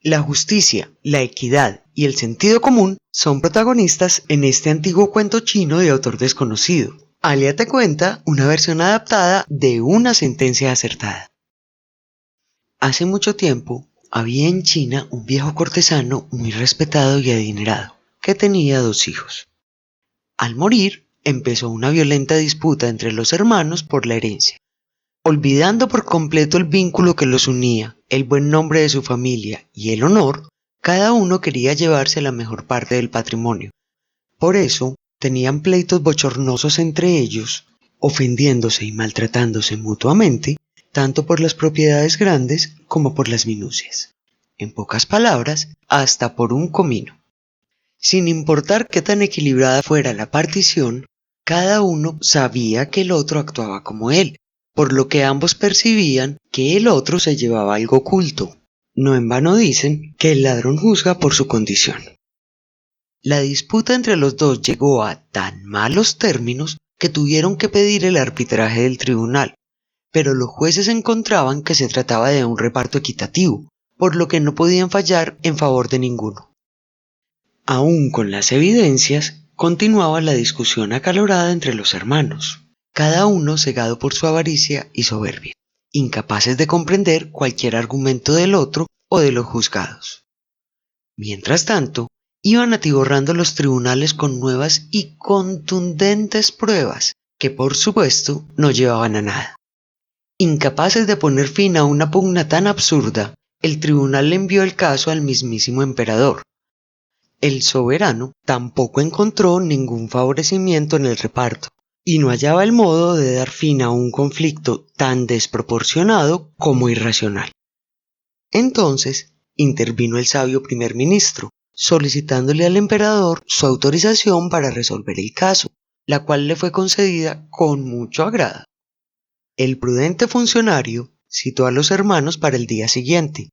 La justicia, la equidad y el sentido común son protagonistas en este antiguo cuento chino de autor desconocido. Alia te cuenta una versión adaptada de una sentencia acertada. Hace mucho tiempo había en China un viejo cortesano muy respetado y adinerado, que tenía 2 hijos. Al morir, empezó una violenta disputa entre los hermanos por la herencia. Olvidando por completo el vínculo que los unía, el buen nombre de su familia y el honor, cada uno quería llevarse la mejor parte del patrimonio. Por eso, tenían pleitos bochornosos entre ellos, ofendiéndose y maltratándose mutuamente, tanto por las propiedades grandes como por las minucias. En pocas palabras, hasta por un comino. Sin importar qué tan equilibrada fuera la partición, cada uno sabía que el otro actuaba como él, por lo que ambos percibían que el otro se llevaba algo oculto. No en vano dicen que el ladrón juzga por su condición. La disputa entre los dos llegó a tan malos términos que tuvieron que pedir el arbitraje del tribunal, pero los jueces encontraban que se trataba de un reparto equitativo, por lo que no podían fallar en favor de ninguno. Aún con las evidencias, continuaba la discusión acalorada entre los hermanos, cada uno cegado por su avaricia y soberbia, incapaces de comprender cualquier argumento del otro o de los juzgados. Mientras tanto, iban atiborrando los tribunales con nuevas y contundentes pruebas que, por supuesto, no llevaban a nada. Incapaces de poner fin a una pugna tan absurda, el tribunal le envió el caso al mismísimo emperador. El soberano tampoco encontró ningún favorecimiento en el reparto, y no hallaba el modo de dar fin a un conflicto tan desproporcionado como irracional. Entonces intervino el sabio primer ministro, solicitándole al emperador su autorización para resolver el caso, la cual le fue concedida con mucho agrado. El prudente funcionario citó a los hermanos para el día siguiente.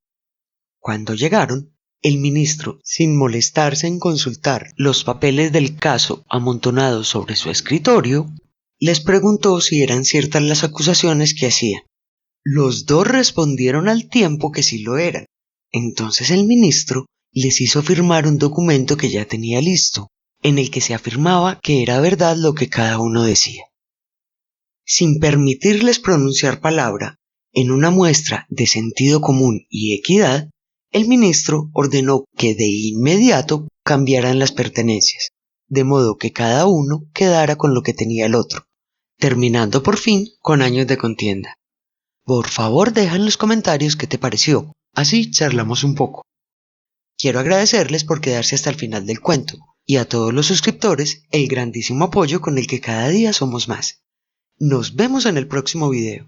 Cuando llegaron, el ministro, sin molestarse en consultar los papeles del caso amontonados sobre su escritorio, les preguntó si eran ciertas las acusaciones que hacían. Los dos respondieron al tiempo que sí lo eran. Entonces el ministro les hizo firmar un documento que ya tenía listo, en el que se afirmaba que era verdad lo que cada uno decía. Sin permitirles pronunciar palabra, en una muestra de sentido común y equidad, el ministro ordenó que de inmediato cambiaran las pertenencias, de modo que cada uno quedara con lo que tenía el otro, terminando por fin con años de contienda. Por favor, deja en los comentarios qué te pareció, así charlamos un poco. Quiero agradecerles por quedarse hasta el final del cuento, y a todos los suscriptores el grandísimo apoyo con el que cada día somos más. Nos vemos en el próximo video.